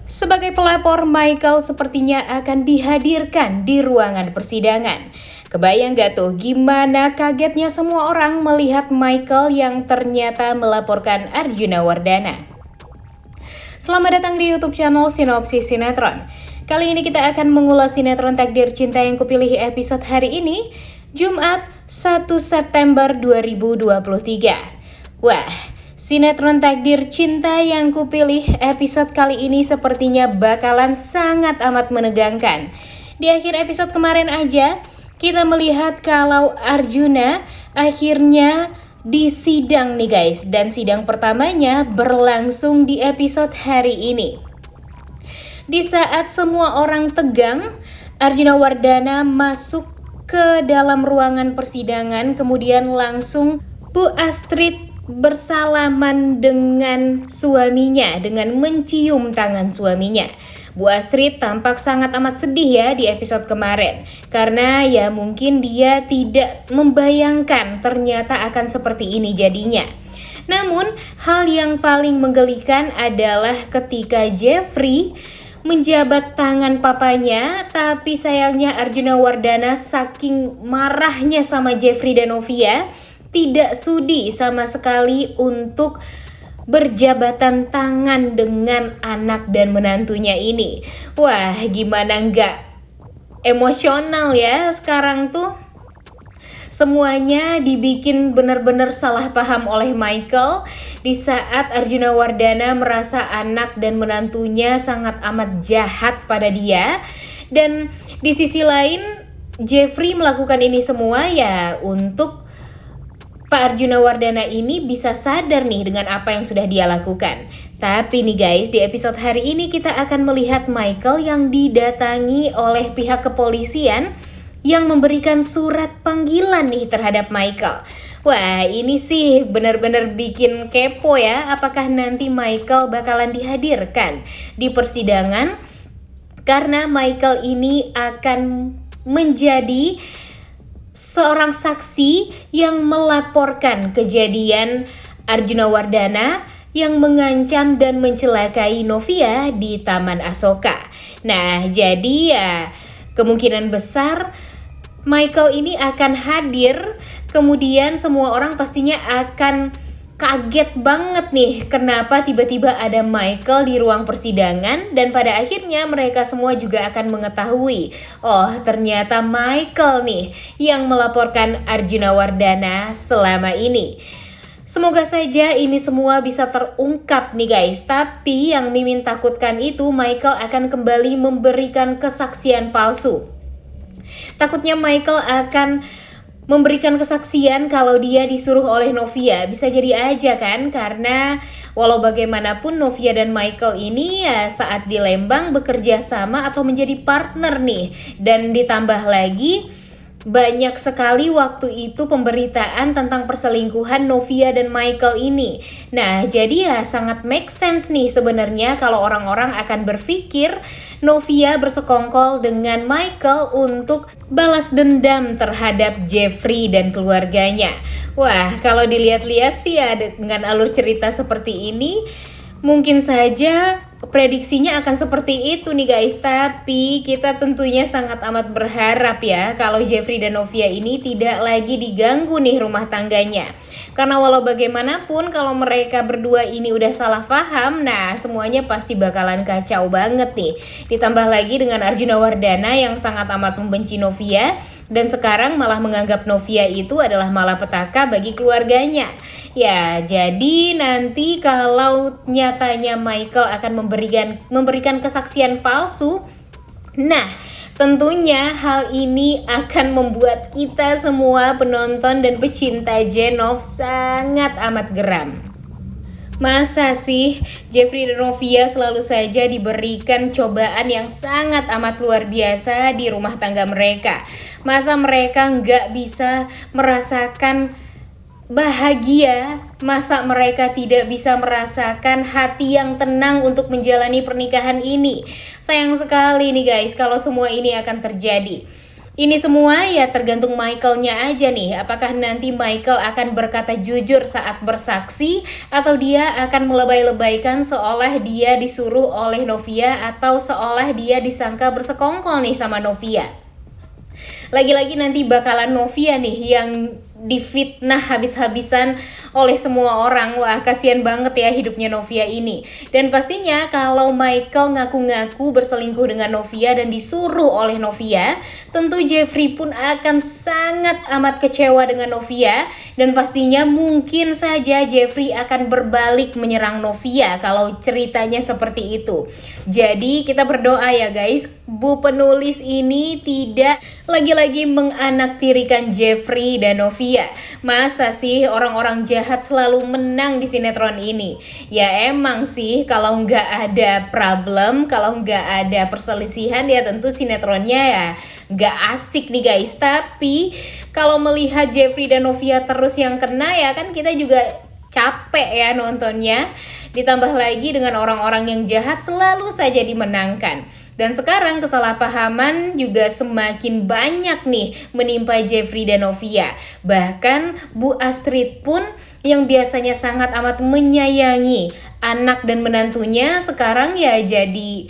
Sebagai pelapor, Michael sepertinya akan dihadirkan di ruangan persidangan. Kebayang gak tuh gimana kagetnya semua orang melihat Michael yang ternyata melaporkan Arjuna Wardana. Selamat datang di YouTube channel Sinopsis Sinetron. Kali ini kita akan mengulas sinetron Takdir Cinta yang kupilih episode hari ini, Jumat 1 September 2023. Wah, sinetron Takdir Cinta yang kupilih episode kali ini sepertinya bakalan sangat amat menegangkan. Di akhir episode kemarin aja, kita melihat kalau Arjuna akhirnya disidang nih guys. Dan sidang pertamanya berlangsung di episode hari ini. Di saat semua orang tegang, Arjuna Wardana masuk ke dalam ruangan persidangan. Kemudian langsung Bu Astrid bersalaman dengan suaminya dengan mencium tangan suaminya. Bu Astrid tampak sangat amat sedih ya di episode kemarin. Karena ya mungkin dia tidak membayangkan ternyata akan seperti ini jadinya. Namun hal yang paling menggelikan adalah ketika Jeffrey menjabat tangan papanya, tapi sayangnya Arjuna Wardana saking marahnya sama Jeffrey dan Novia tidak sudi sama sekali untuk berjabatan tangan dengan anak dan menantunya ini. Wah, gimana nggak emosional ya sekarang tuh. Semuanya dibikin benar-benar salah paham oleh Michael di saat Arjuna Wardana merasa anak dan menantunya sangat amat jahat pada dia. Dan di sisi lain Jeffrey melakukan ini semua ya untuk Pak Arjuna Wardana ini bisa sadar nih dengan apa yang sudah dia lakukan. Tapi nih guys, di episode hari ini kita akan melihat Michael yang didatangi oleh pihak kepolisian yang memberikan surat panggilan nih terhadap Michael. Wah, ini sih benar-benar bikin kepo ya. Apakah nanti Michael bakalan dihadirkan di persidangan? Karena Michael ini akan menjadi seorang saksi yang melaporkan kejadian Arjuna Wardana yang mengancam dan mencelakai Novia di Taman Asoka. Nah, jadi ya kemungkinan besar Michael ini akan hadir, kemudian semua orang pastinya akan kaget banget nih kenapa tiba-tiba ada Michael di ruang persidangan, dan pada akhirnya mereka semua juga akan mengetahui, oh ternyata Michael nih yang melaporkan Arjuna Wardana selama ini. Semoga saja ini semua bisa terungkap nih guys. Tapi yang Mimin takutkan itu Michael akan kembali memberikan kesaksian palsu. Takutnya Michael akan memberikan kesaksian kalau dia disuruh oleh Novia. Bisa jadi aja kan, karena walau bagaimanapun Novia dan Michael ini ya saat di Lembang bekerja sama atau menjadi partner nih. Dan ditambah lagi banyak sekali waktu itu pemberitaan tentang perselingkuhan Novia dan Michael ini. Nah, jadi ya sangat make sense nih sebenarnya kalau orang-orang akan berpikir Novia bersekongkol dengan Michael untuk balas dendam terhadap Jeffrey dan keluarganya. Wah, kalau dilihat-lihat sih ya dengan alur cerita seperti ini, mungkin saja prediksinya akan seperti itu nih guys. Tapi kita tentunya sangat amat berharap ya kalau Jeffrey dan Novia ini tidak lagi diganggu nih rumah tangganya. Karena walau bagaimanapun kalau mereka berdua ini udah salah paham, nah semuanya pasti bakalan kacau banget nih. Ditambah lagi dengan Arjuna Wardana yang sangat amat membenci Novia dan sekarang malah menganggap Novia itu adalah malapetaka bagi keluarganya. Ya, jadi nanti kalau nyatanya Michael akan memberikan kesaksian palsu, nah tentunya hal ini akan membuat kita semua penonton dan pecinta Jenov sangat amat geram. Masa sih Jeffrey dan Novia selalu saja diberikan cobaan yang sangat amat luar biasa di rumah tangga mereka. Masa mereka nggak bisa merasakan bahagia? Masa mereka tidak bisa merasakan hati yang tenang untuk menjalani pernikahan ini? Sayang sekali nih guys kalau semua ini akan terjadi. Ini semua ya tergantung Michaelnya aja nih. Apakah nanti Michael akan berkata jujur saat bersaksi, atau dia akan melebay-lebaykan seolah dia disuruh oleh Novia, atau seolah dia disangka bersekongkol nih sama Novia. Lagi-lagi nanti bakalan Novia nih yang difitnah habis-habisan oleh semua orang. Wah, kasihan banget ya hidupnya Novia ini. Dan pastinya kalau Michael ngaku-ngaku berselingkuh dengan Novia dan disuruh oleh Novia, tentu Jeffrey pun akan sangat amat kecewa dengan Novia. Dan pastinya mungkin saja Jeffrey akan berbalik menyerang Novia kalau ceritanya seperti itu. Jadi kita berdoa ya guys, Bu penulis ini tidak lagi-lagi menganaktirikan Jeffrey dan Novia. Masa sih orang-orang jahat selalu menang di sinetron ini? Ya emang sih, kalau nggak ada problem, kalau nggak ada perselisihan ya tentu sinetronnya ya nggak asik nih guys. Tapi kalau melihat Jeffrey dan Novia terus yang kena ya kan kita juga capek ya nontonnya. Ditambah lagi dengan orang-orang yang jahat selalu saja dimenangkan. Dan sekarang kesalahpahaman juga semakin banyak nih menimpa Jeffrey dan Novia. Bahkan Bu Astrid pun yang biasanya sangat amat menyayangi anak dan menantunya sekarang ya jadi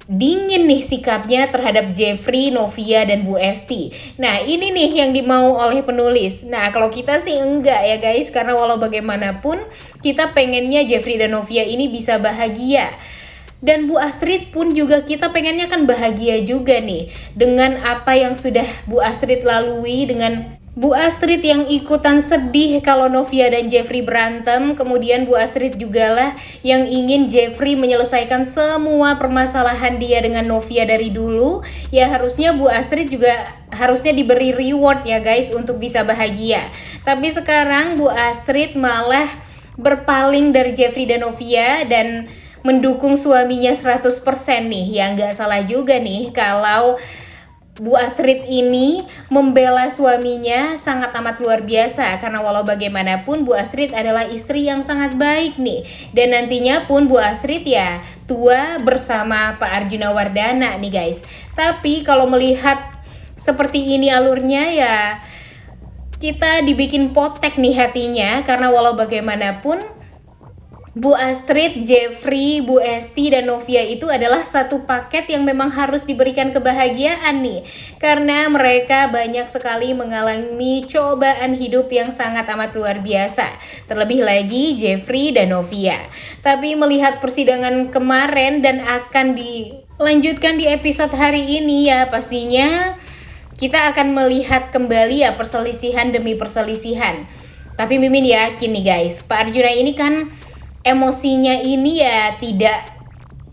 dingin nih sikapnya terhadap Jeffrey, Novia, dan Bu Esti. Nah ini nih yang dimau oleh penulis. Nah kalau kita sih enggak ya guys, karena walau bagaimanapun kita pengennya Jeffrey dan Novia ini bisa bahagia. Dan Bu Astrid pun juga kita pengennya kan bahagia juga nih dengan apa yang sudah Bu Astrid lalui, dengan Bu Astrid yang ikutan sedih kalau Novia dan Jeffrey berantem. Kemudian Bu Astrid juga lah yang ingin Jeffrey menyelesaikan semua permasalahan dia dengan Novia dari dulu. Ya harusnya Bu Astrid juga harusnya diberi reward ya guys untuk bisa bahagia. Tapi sekarang Bu Astrid malah berpaling dari Jeffrey dan Novia dan mendukung suaminya 100% nih. Ya nggak salah juga nih kalau Bu Astrid ini membela suaminya sangat amat luar biasa. Karena walau bagaimanapun Bu Astrid adalah istri yang sangat baik nih. Dan nantinya pun Bu Astrid ya tua bersama Pak Arjuna Wardana nih guys. Tapi kalau melihat seperti ini alurnya ya kita dibikin potek nih hatinya. Karena walau bagaimanapun Bu Astrid, Jeffrey, Bu Esti, dan Novia itu adalah satu paket yang memang harus diberikan kebahagiaan nih. Karena mereka banyak sekali mengalami cobaan hidup yang sangat amat luar biasa. Terlebih lagi Jeffrey dan Novia. Tapi melihat persidangan kemarin dan akan dilanjutkan di episode hari ini ya pastinya kita akan melihat kembali ya perselisihan demi perselisihan. Tapi Mimin yakin nih guys, Pak Arjuna ini kan emosinya ini ya tidak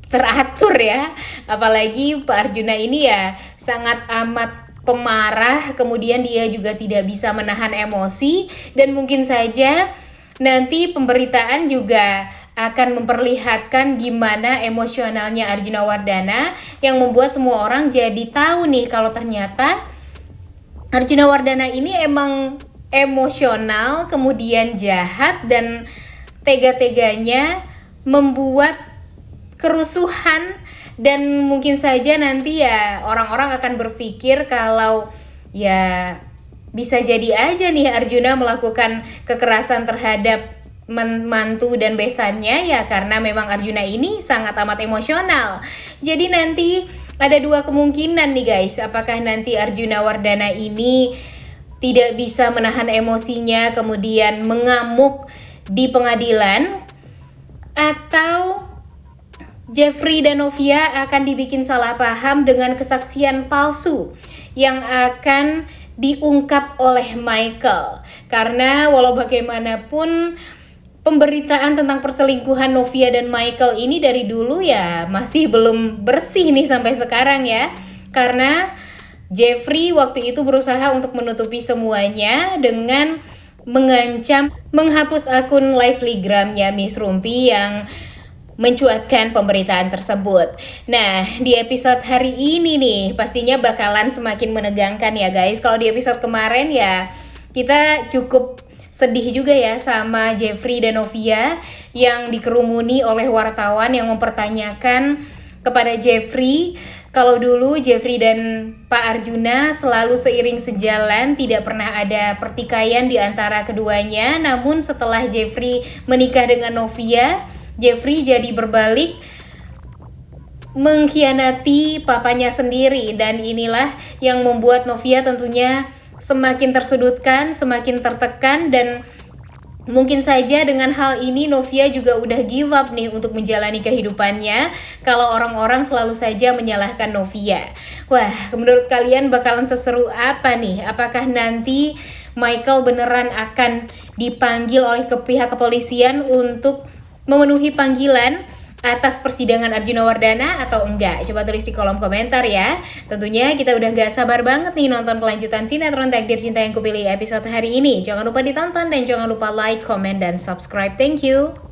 teratur ya. Apalagi Pak Arjuna ini ya sangat amat pemarah. Kemudian dia juga tidak bisa menahan emosi. Dan mungkin saja nanti pemberitaan juga akan memperlihatkan gimana emosionalnya Arjuna Wardana, yang membuat semua orang jadi tahu nih kalau ternyata Arjuna Wardana ini emang emosional, kemudian jahat, dan tega-teganya membuat kerusuhan. Dan mungkin saja nanti ya orang-orang akan berpikir kalau ya bisa jadi aja nih Arjuna melakukan kekerasan terhadap mantu dan besannya ya karena memang Arjuna ini sangat amat emosional. Jadi nanti ada dua kemungkinan nih guys, apakah nanti Arjuna Wardana ini tidak bisa menahan emosinya kemudian mengamuk di pengadilan, atau Jeffrey dan Novia akan dibikin salah paham dengan kesaksian palsu yang akan diungkap oleh Michael. Karena walau bagaimanapun pemberitaan tentang perselingkuhan Novia dan Michael ini dari dulu ya masih belum bersih nih sampai sekarang ya. Karena Jeffrey waktu itu berusaha untuk menutupi semuanya dengan mengancam menghapus akun Livelygram-nya Miss Rumpi yang mencuatkan pemberitaan tersebut. Nah, di episode hari ini nih pastinya bakalan semakin menegangkan ya guys. Kalau di episode kemarin ya kita cukup sedih juga ya sama Jeffrey dan Novia yang dikerumuni oleh wartawan yang mempertanyakan kepada Jeffrey Kalau dulu Jeffrey dan Pak Arjuna selalu seiring sejalan, tidak pernah ada pertikaian di antara keduanya. Namun setelah Jeffrey menikah dengan Novia, Jeffrey jadi berbalik mengkhianati papanya sendiri, dan inilah yang membuat Novia tentunya semakin tersudutkan, semakin tertekan, dan mungkin saja dengan hal ini Novia juga udah give up nih untuk menjalani kehidupannya kalau orang-orang selalu saja menyalahkan Novia. Wah, menurut kalian bakalan seseru apa nih? Apakah nanti Michael beneran akan dipanggil oleh pihak kepolisian untuk memenuhi panggilan atas persidangan Arjuna Wardana atau enggak? Coba tulis di kolom komentar ya. Tentunya kita udah gak sabar banget nih nonton kelanjutan sinetron Takdir Cinta Yang Kupilih episode hari ini. Jangan lupa ditonton dan jangan lupa like, comment, dan subscribe. Thank you.